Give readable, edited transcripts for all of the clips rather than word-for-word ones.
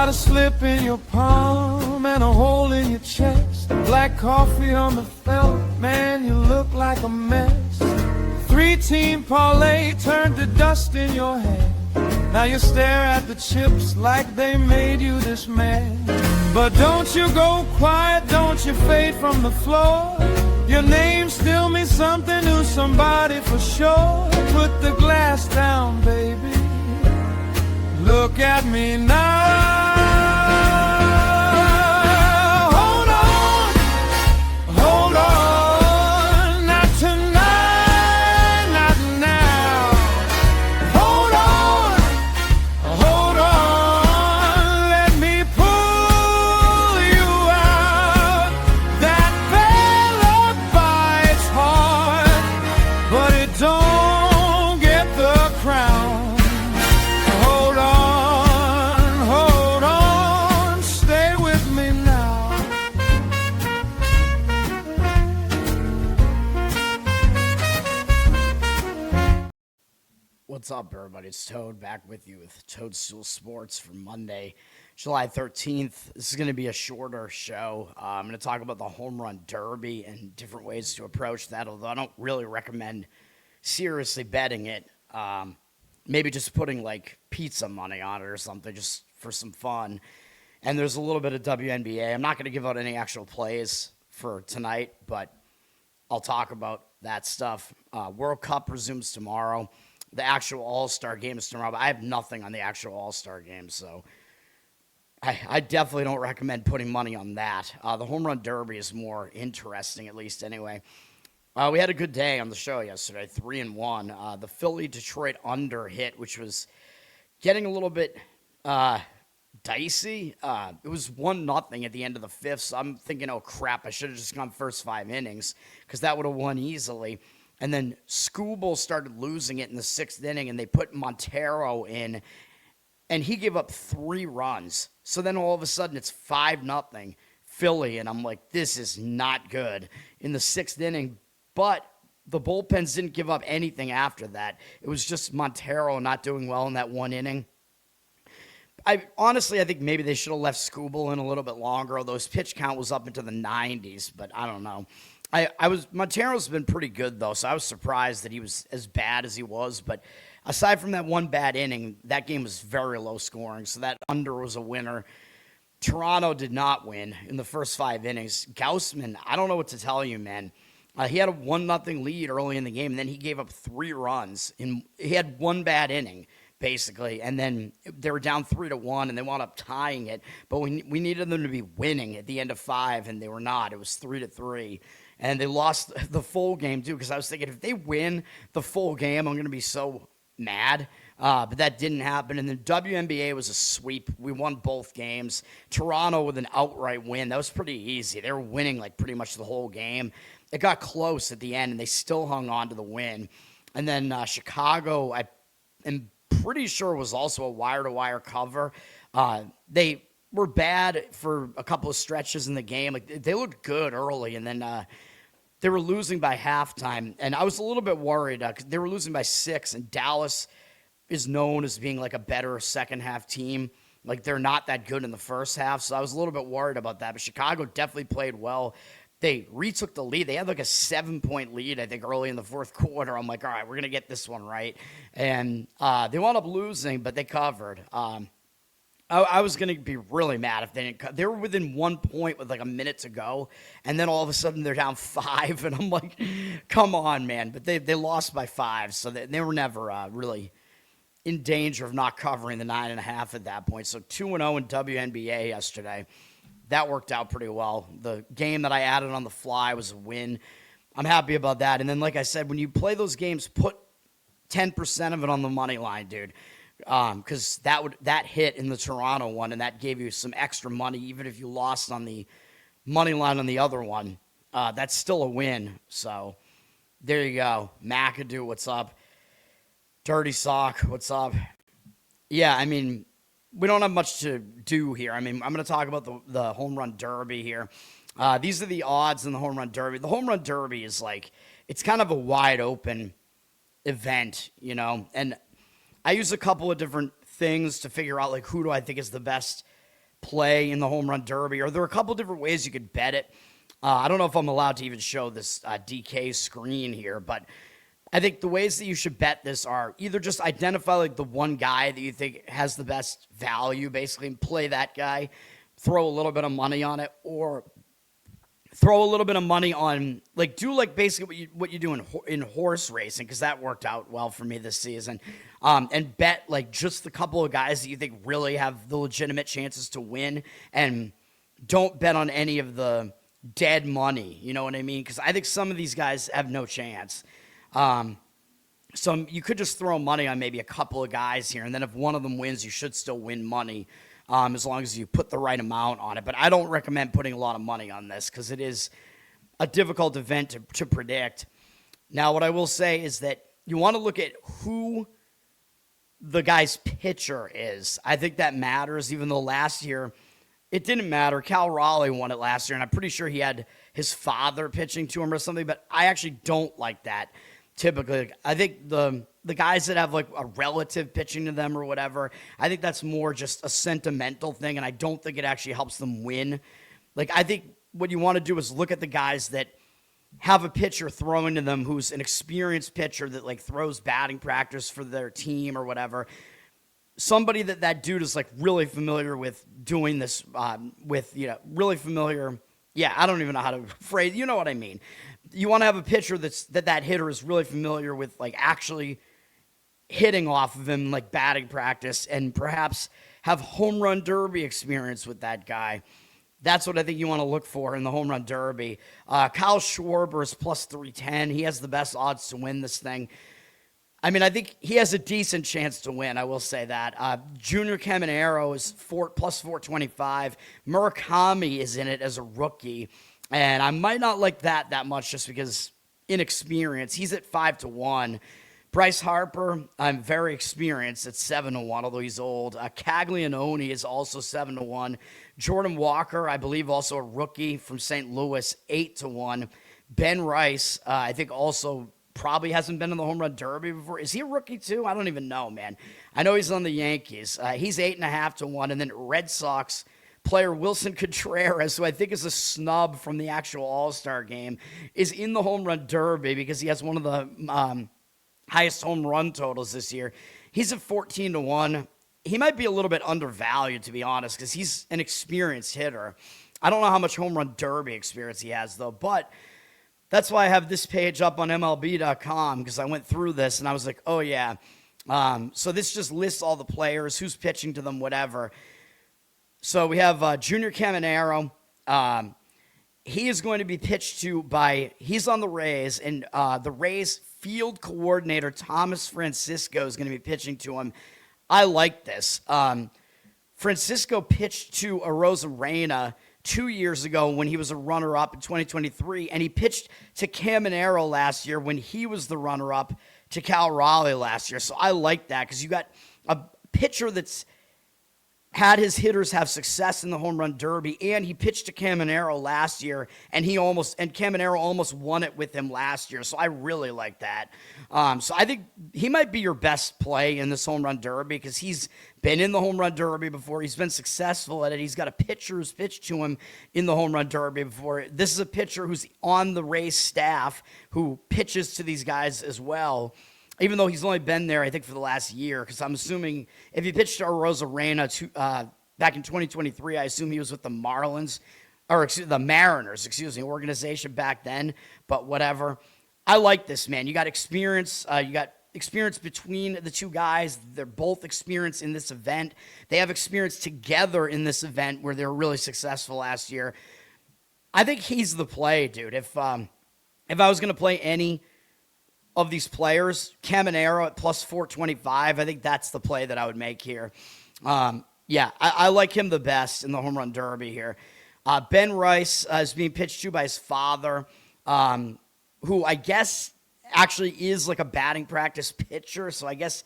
got a slip in your palm and a hole in your chest. Black coffee on the felt, man, you look like a mess. 3-team parlay turned to dust in your head. Now you stare at the chips like they made you this man. But don't you go quiet, don't you fade from the floor. Your name still means something to somebody for sure. Put the glass down, baby. Look at me now. Hold on, hold on. Not tonight, not now. Hold on. Let me pull you out. That fella bites hard, but it don't get the crown. What's up, everybody? It's Toad back with you with Toadstool Sports for Monday, July 13th. This is going to be a shorter show. I'm going to talk about the home run derby and different ways to approach that, although I don't really recommend seriously betting it. Maybe just putting like pizza money on it or something just for some fun. And there's a little bit of WNBA. I'm not going to give out any actual plays for tonight, but I'll talk about that stuff. World Cup resumes tomorrow. The actual All-Star game is tomorrow, but I have nothing on the actual All-Star game, so I definitely don't recommend putting money on that. The home run derby is more interesting, at least anyway. We had a good day on the show yesterday, 3-1. The Philly-Detroit under hit, which was getting a little bit dicey. It was 1-0 at the end of the fifth, so I'm thinking, oh, crap, I should have just gone first 5 innings because that would have won easily. And then Schwarber started losing it in the 6th inning, and they put Montero in, and he gave up 3 runs. So then all of a sudden it's 5-0 Philly, and I'm like, this is not good in the 6th inning. But the bullpens didn't give up anything after that. It was just Montero not doing well in that 1 inning. I think maybe they should have left Schwarber in a little bit longer, although his pitch count was up into the 90s, but I don't know. Montero's been pretty good, though, so I was surprised that he was as bad as he was. But aside from that one bad inning, that game was very low scoring, so that under was a winner. Toronto did not win in the first 5 innings. Gaussman, I don't know what to tell you, man. He had a 1-0 lead early in the game, and then he gave up 3 runs. He had 1 bad inning, basically, and then they were down 3-1, and they wound up tying it. But we needed them to be winning at the end of 5, and they were not. It was 3-3. And they lost the full game, too, because I was thinking if they win the full game, I'm going to be so mad. But that didn't happen. And the WNBA was a sweep. We won both games. Toronto with an outright win. That was pretty easy. They were winning like pretty much the whole game. It got close at the end, and they still hung on to the win. And then Chicago, I am pretty sure, was also a wire-to-wire cover. They were bad for a couple of stretches in the game. Like they looked good early, and then they were losing by halftime. And I was a little bit worried because they were losing by 6, and Dallas is known as being like a better second-half team. Like they're not that good in the first half, so I was a little bit worried about that. But Chicago definitely played well. They retook the lead. They had like a 7-point lead, I think, early in the fourth quarter. I'm like, all right, we're going to get this one right. And they wound up losing, but they covered. I was going to be really mad if they didn't. They were within 1 point with like a minute to go, and then all of a sudden they're down 5, and I'm like, come on, man. But they lost by 5, so they were never really in danger of not covering the 9.5 at that point. So 2-0 in WNBA yesterday. That worked out pretty well. The game that I added on the fly was a win. I'm happy about that. And then, like I said, when you play those games, put 10% of it on the money line, dude. Because that hit in the Toronto one, and that gave you some extra money, even if you lost on the money line on the other one. That's still a win. So there you go. McAdoo, what's up? Dirty Sock, what's up? Yeah, I mean, we don't have much to do here. I mean, I'm going to talk about the home run derby here. These are the odds in the home run derby. The home run derby is like, it's kind of a wide open event, you know, and I use a couple of different things to figure out, like, who do I think is the best play in the home run derby, or there are a couple different ways you could bet it. I don't know if I'm allowed to even show this DK screen here, but I think the ways that you should bet this are either just identify like the one guy that you think has the best value, basically, and play that guy, throw a little bit of money on it, or throw a little bit of money on, like, do like basically what you do in horse racing, because that worked out well for me this season, and bet like just the couple of guys that you think really have the legitimate chances to win, and don't bet on any of the dead money, you know what I mean? Because I think some of these guys have no chance. So you could just throw money on maybe a couple of guys here, and then if one of them wins, you should still win money, as long as you put the right amount on it. But I don't recommend putting a lot of money on this because it is a difficult event to predict. Now, what I will say is that you want to look at who the guy's pitcher is. I think that matters, even though last year it didn't matter. Cal Raleigh won it last year, and I'm pretty sure he had his father pitching to him or something, but I actually don't like that. Typically, I think the guys that have like a relative pitching to them or whatever, I think that's more just a sentimental thing, and I don't think it actually helps them win. Like, I think what you want to do is look at the guys that have a pitcher throwing to them who's an experienced pitcher that like throws batting practice for their team or whatever. Somebody that dude is like really familiar with doing this, really familiar. Yeah, I don't even know how to phrase. You know what I mean? You want to have a pitcher that hitter is really familiar with, like, actually hitting off of him, like batting practice, and perhaps have home run derby experience with that guy. That's what I think you want to look for in the home run derby. Kyle Schwarber is plus 310. He has the best odds to win this thing. I mean, I think he has a decent chance to win, I will say that. Junior Caminero is plus 425. Murakami is in it as a rookie, and I might not like that much just because inexperience. He's at 5-1. Bryce Harper, I'm very experienced at 7-1, although he's old. Caglianone is also 7-1. Jordan Walker, I believe, also a rookie from St. Louis, 8-1. Ben Rice, I think also probably hasn't been in the home run derby before. Is he a rookie too? I don't even know, man. I know he's on the Yankees. He's 8.5-1. And then Red Sox player Wilson Contreras, who I think is a snub from the actual All-Star game, is in the home run derby because he has one of the highest home run totals this year. He's at 14-1. He might be a little bit undervalued, to be honest, because he's an experienced hitter. I don't know how much home run derby experience he has, though, but that's why I have this page up on MLB.com, because I went through this and I was like, oh, yeah. So this just lists all the players, who's pitching to them, whatever. So we have Junior Caminero. He is going to be pitched to he's on the Rays, and the Rays field coordinator Thomas Francisco is going to be pitching to him. I like this. Francisco pitched to Arozarena 2 years ago when he was a runner-up in 2023, and he pitched to Caminero last year when he was the runner-up to Cal Raleigh last year. So I like that because you got a pitcher that's had his hitters have success in the home run derby, and he pitched to Caminero last year, and Caminero almost won it with him last year. So I really like that. So I think he might be your best play in this home run derby because he's been in the home run derby before. He's been successful at it. He's got a pitcher who's pitched to him in the home run derby before. This is a pitcher who's on the Rays staff who pitches to these guys as well, even though he's only been there, I think, for the last year, because I'm assuming if he pitched to Arozarena back in 2023, I assume he was with the Mariners, organization back then, but whatever. I like this, man. You got experience. You got experience between the two guys. They're both experienced in this event. They have experience together in this event where they were really successful last year. I think he's the play, dude. If I was going to play any of these players, Caminero at plus 425, I think that's the play that I would make here. I like him the best in the home run derby here. Ben Rice is being pitched to by his father, who I guess actually is like a batting practice pitcher. So I guess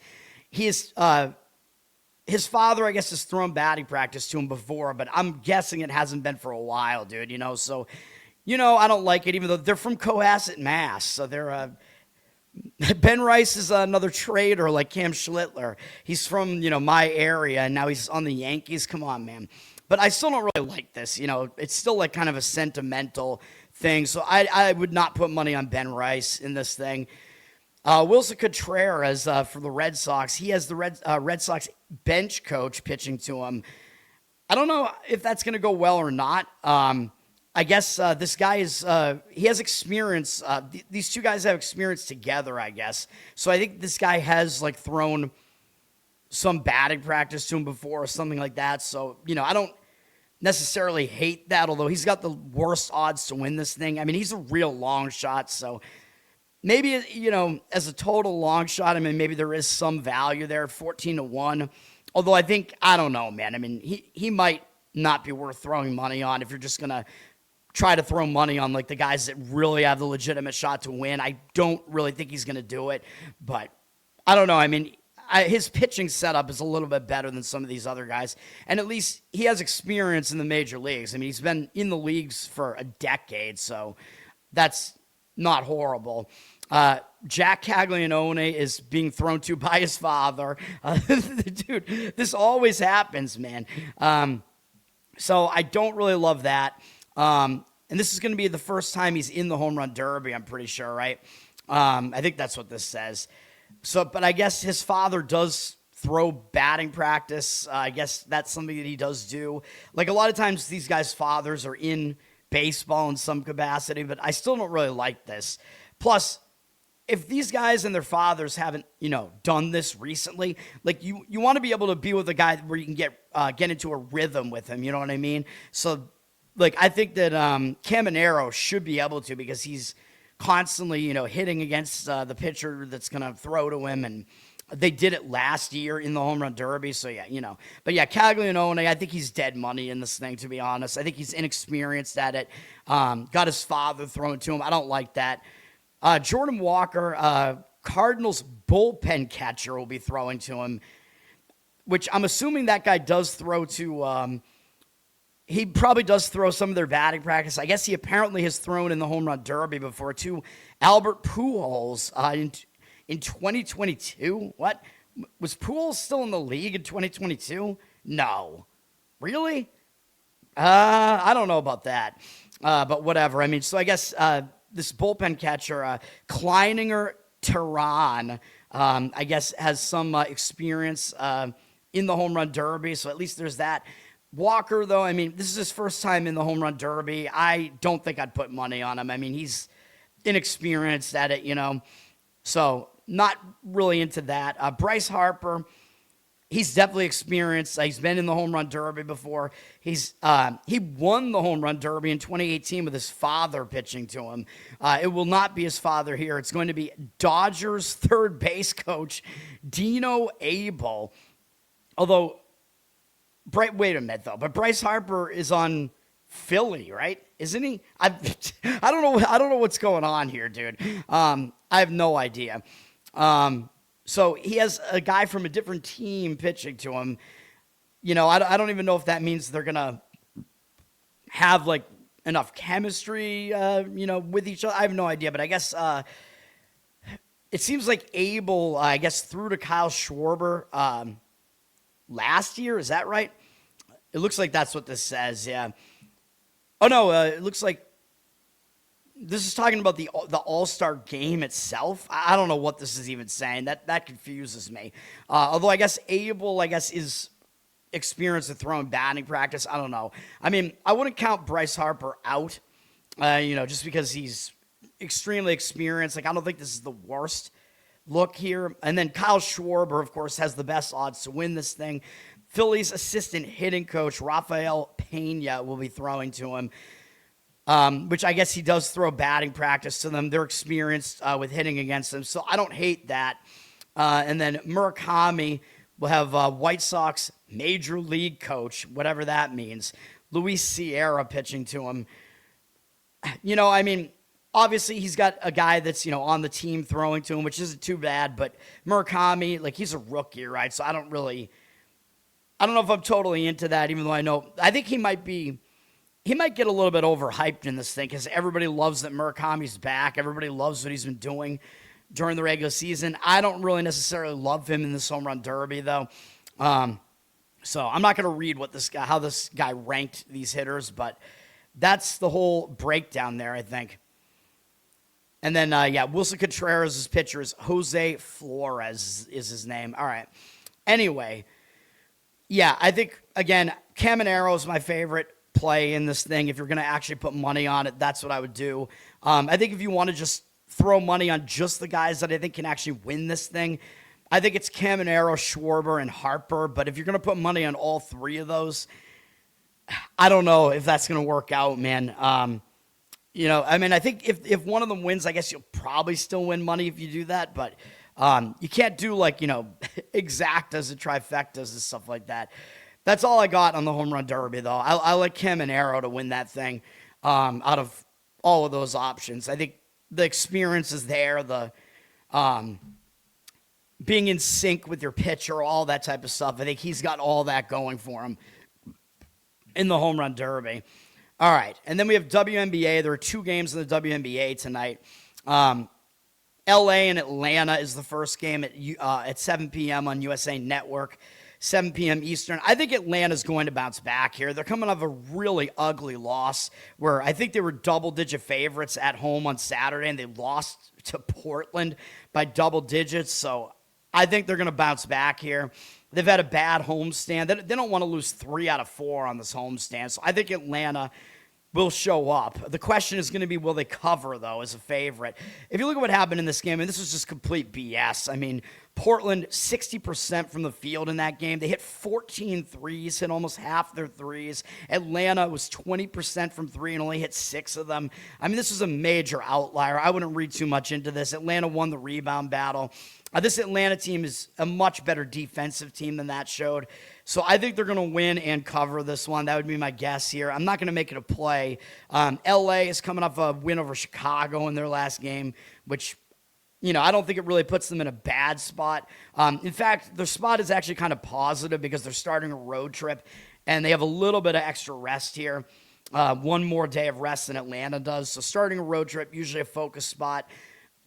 his father, I guess, has thrown batting practice to him before, but I'm guessing it hasn't been for a while, dude. So, I don't like it, even though they're from Cohasset, Mass. So they're Ben Rice is another trader like Cam Schlittler. He's from, my area, and now he's on the Yankees. Come on, man. But I still don't really like this. It's still like kind of a sentimental thing. So I would not put money on Ben Rice in this thing. Wilson Contreras for the Red Sox. He has the Red Sox bench coach pitching to him. I don't know if that's going to go well or not. I guess this guy he has experience. These two guys have experience together, I guess. So I think this guy has like thrown some batting practice to him before or something like that. So, I don't necessarily hate that, although he's got the worst odds to win this thing. I mean, he's a real long shot. So maybe, as a total long shot, I mean, maybe there is some value there, 14-1. Although I don't know, man. I mean, he might not be worth throwing money on if you're just going to try to throw money on like the guys that really have the legitimate shot to win. I don't really think he's going to do it, but I don't know. I mean, his pitching setup is a little bit better than some of these other guys, and at least he has experience in the major leagues. I mean, he's been in the leagues for a decade, so that's not horrible. Jack Caglianone is being thrown to by his father. Dude, this always happens, man. So I don't really love that. And this is going to be the first time he's in the home run derby, I'm pretty sure, right? I think that's what this says. So, but I guess his father does throw batting practice. I guess that's something that he does do. Like a lot of times these guys' fathers are in baseball in some capacity, but I still don't really like this. Plus, if these guys and their fathers haven't, done this recently, like you want to be able to be with a guy where you can get into a rhythm with him. You know what I mean? So, like, I think that Caminero should be able to, because he's constantly, hitting against the pitcher that's going to throw to him. And they did it last year in the home run derby. So, yeah, But, yeah, Caglianone, I think he's dead money in this thing, to be honest. I think he's inexperienced at it. Got his father thrown to him. I don't like that. Jordan Walker, Cardinals bullpen catcher, will be throwing to him, which I'm assuming that guy does throw to he probably does throw some of their batting practice. I guess he apparently has thrown in the home run derby before to Albert Pujols in 2022. What? Was Pujols still in the league in 2022? No. Really? I don't know about that. But whatever. I mean, so I guess this bullpen catcher, Kleininger Tehran, I guess has some experience in the home run derby. So at least there's that. Walker, though, I mean, this is his first time in the home run derby. I don't think I'd put money on him. I mean, he's inexperienced at it, So not really into that. Bryce Harper, he's definitely experienced. He's been in the home run derby before. He won the home run derby in 2018 with his father pitching to him. It will not be his father here. It's going to be Dodgers third base coach Dino Abel. Although, wait a minute though. But Bryce Harper is on Philly, right? Isn't he? I don't know. I don't know what's going on here, dude. I have no idea. So he has a guy from a different team pitching to him. I don't even know if that means they're gonna have like enough chemistry, with each other. I have no idea. But I guess it seems like Abel, I guess, threw to Kyle Schwarber last year. Is that right? It looks like that's what this says. Yeah. Oh no, it looks like this is talking about the All-Star game itself. I don't know what this is even saying. That confuses me. Although I guess Abel, is experienced with throwing batting practice. I don't know. I mean, I wouldn't count Bryce Harper out, just because he's extremely experienced. Like, I don't think this is the worst look here. And then Kyle Schwarber, of course, has the best odds to win this thing. Philly's assistant hitting coach, Rafael Pena, will be throwing to him, which I guess he does throw batting practice to them. They're experienced with hitting against them, so I don't hate that. And then Murakami will have White Sox major league coach, whatever that means, Luis Sierra pitching to him. I mean, obviously he's got a guy that's, on the team throwing to him, which isn't too bad, but Murakami, he's a rookie, right? So I don't know if I'm totally into that, even though I think he might get a little bit overhyped in this thing because everybody loves that Murakami's back. Everybody loves what he's been doing during the regular season. I don't really necessarily love him in this home run derby, though. So So I'm not going to read how this guy ranked these hitters, but that's the whole breakdown there, I think. And then, Wilson Contreras' pitcher is Jose Flores is his name. All right. Anyway, I think, again, Caminero is my favorite play in this thing. If you're going to actually put money on it, that's what I would do. I think if you want to just throw money on just the guys that I think can actually win this thing, I think it's Caminero, Schwarber, and Harper. But if you're going to put money on all three of those, I don't know if that's going to work out, man. I think if one of them wins, I guess you'll probably still win money if you do that. But you can't do exactas and trifectas and stuff like that. That's all I got on the home run derby, though. I like Caminero to win that thing out of all of those options. I think the experience is there, the being in sync with your pitcher, all that type of stuff. I think he's got all that going for him in the home run derby. All right, and then we have WNBA. There are 2 games in the WNBA tonight. L.A. and Atlanta is the first game at 7 p.m. on USA Network, 7 p.m. Eastern. I think Atlanta's going to bounce back here. They're coming off a really ugly loss where I think they were double-digit favorites at home on Saturday, and they lost to Portland by double digits. So I think they're going to bounce back here. They've had a bad homestand. They don't want to lose 3 out of 4 on this homestand. So I think Atlanta will show up. The question is going to be, will they cover, though, as a favorite? If you look at what happened in this game, and this was just complete BS. I mean, Portland, 60% from the field in that game. They hit 14 threes, hit almost half their threes. Atlanta was 20% from 3 and only hit 6 of them. I mean, this was a major outlier. I wouldn't read too much into this. Atlanta won the rebound battle. This Atlanta team is a much better defensive team than that showed. So I think they're going to win and cover this one. That would be my guess here. I'm not going to make it a play. L.A. is coming off a win over Chicago in their last game, which, I don't think it really puts them in a bad spot. In fact, their spot is actually kind of positive because they're starting a road trip, and they have a little bit of extra rest here. One more day of rest than Atlanta does. So starting a road trip, usually a focus spot.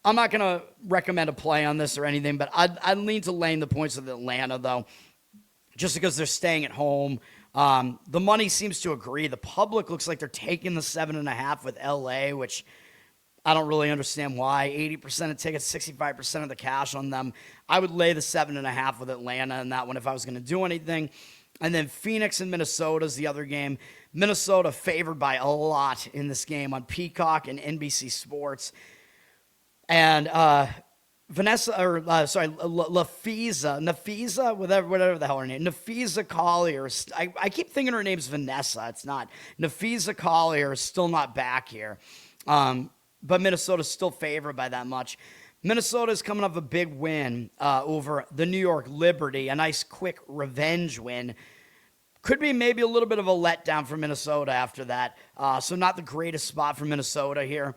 I'm not going to recommend a play on this or anything, but I'd lean to laying the points with Atlanta, though, just because they're staying at home. The money seems to agree. The public looks like they're taking the 7.5 with L.A., which I don't really understand why. 80% of tickets, 65% of the cash on them. I would lay the 7.5 with Atlanta in that one if I was going to do anything. And then Phoenix and Minnesota is the other game. Minnesota favored by a lot in this game on Peacock and NBC Sports. And Nafisa, whatever the hell her name, Nafisa Collier. I keep thinking her name's Vanessa. It's not. Nafisa Collier is still not back here. But Minnesota's still favored by that much. Minnesota is coming off a big win over the New York Liberty, a nice quick revenge win. Could be maybe a little bit of a letdown for Minnesota after that. So not the greatest spot for Minnesota here.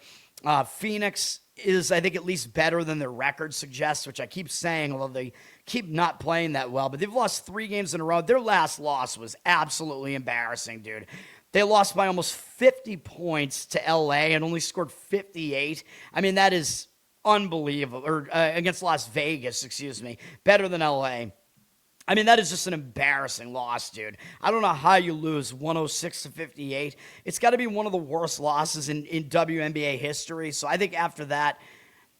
Phoenix is, I think, at least better than their record suggests, which I keep saying, although they keep not playing that well. But they've lost 3 games in a row. Their last loss was absolutely embarrassing, dude. They lost by almost 50 points to L.A. and only scored 58. I mean, that is unbelievable. Or against Las Vegas, excuse me. Better than L.A. I mean, that is just an embarrassing loss, dude. I don't know how you lose 106-58. It's got to be one of the worst losses in WNBA history. So I think after that,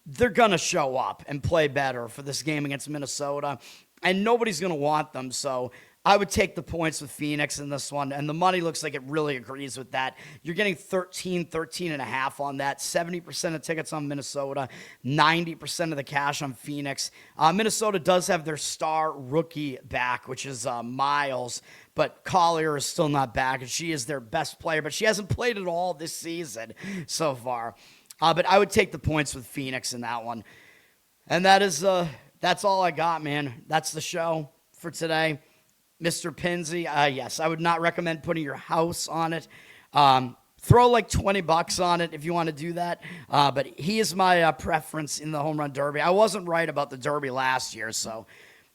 they're going to show up and play better for this game against Minnesota. And nobody's going to want them. So I would take the points with Phoenix in this one, and the money looks like it really agrees with that. You're getting 13.5 on that, 70% of tickets on Minnesota, 90% of the cash on Phoenix. Minnesota does have their star rookie back, which is Miles, but Collier is still not back, and she is their best player, but she hasn't played at all this season so far. But I would take the points with Phoenix in that one. And that's all I got, man. That's the show for today. Mr. Pinsey, yes, I would not recommend putting your house on it. Throw like $20 on it if you want to do that. But he is my preference in the home run derby. I wasn't right about the derby last year, so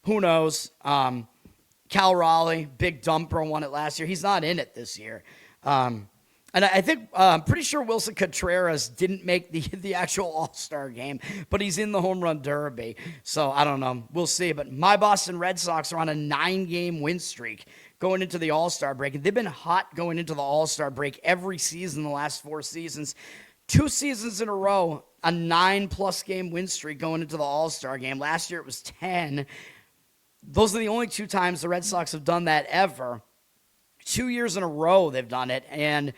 who knows? Cal Raleigh, big dumper, won it last year. He's not in it this year. And I think, I'm pretty sure Wilson Contreras didn't make the actual All-Star game, but he's in the home run derby. So I don't know. We'll see. But my Boston Red Sox are on a 9-game win streak going into the All-Star break. And they've been hot going into the All-Star break every season the last 4 seasons. 2 seasons in a row, a 9+ game win streak going into the All-Star game. Last year it was 10. Those are the only 2 times the Red Sox have done that ever. 2 years in a row they've done it. And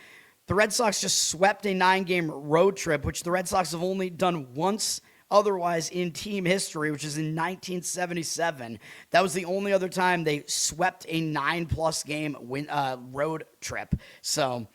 the Red Sox just swept a 9-game road trip, which the Red Sox have only done once otherwise in team history, which is in 1977. That was the only other time they swept a 9+ game road trip. So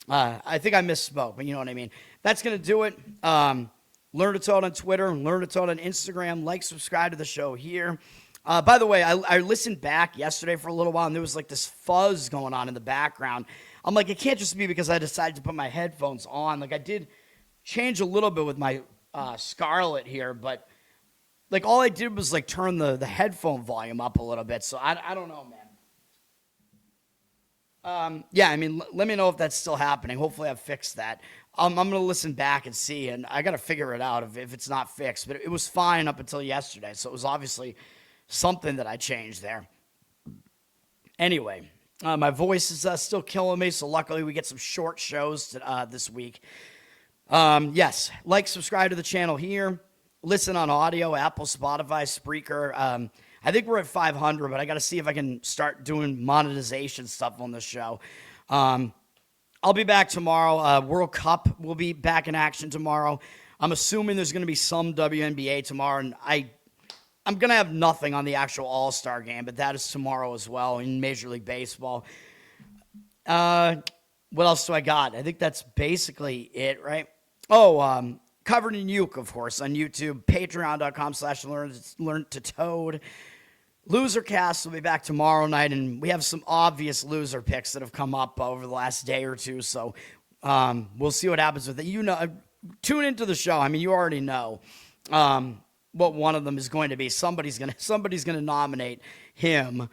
I think I misspoke, but you know what I mean. That's going to do it. Learn to Toad on Twitter, Learn to Toad on Instagram. Like, subscribe to the show here. By the way, I listened back yesterday for a little while, and there was like this fuzz going on in the background. I'm like, it can't just be because I decided to put my headphones on. Like, I did change a little bit with my Scarlett here, but like all I did was like turn the headphone volume up a little bit. So I don't know, man. Yeah, I mean, let me know if that's still happening. Hopefully I've fixed that. I'm going to listen back and see, and I got to figure it out if it's not fixed. But it was fine up until yesterday, so it was obviously something that I changed there. Anyway, my voice is still killing me, so luckily we get some short shows this week. Yes, like, subscribe to the channel here. Listen on audio, Apple, Spotify, Spreaker. I think we're at 500, but I got to see if I can start doing monetization stuff on the show. I'll be back tomorrow. World Cup will be back in action tomorrow. I'm assuming there's going to be some WNBA tomorrow, and I'm going to have nothing on the actual All-Star game, but that is tomorrow as well in Major League Baseball. What else do I got? I think that's basically it, right? Oh, Covered in Uke, of course, on YouTube. Patreon.com/learn to Toad. Losercast will be back tomorrow night, and we have some obvious loser picks that have come up over the last day or two, so we'll see what happens with it. You know, tune into the show. I mean, you already know what one of them is going to be. Somebody's gonna nominate him.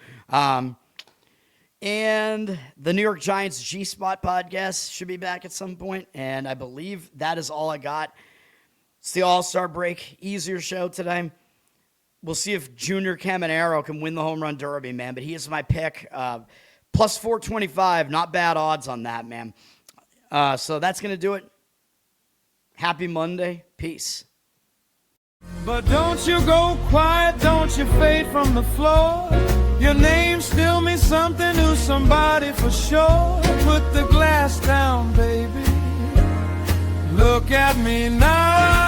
And the New York Giants G-Spot podcast should be back at some point, and I believe that is all I got. It's the All-Star break. Easier show today. We'll see if Junior Caminero can win the home run derby, man, but he is my pick. Plus 425, not bad odds on that, man. So that's going to do it. Happy Monday. Peace. But don't you go quiet, don't you fade from the floor. Your name still means something to somebody for sure. Put the glass down, baby. Look at me now.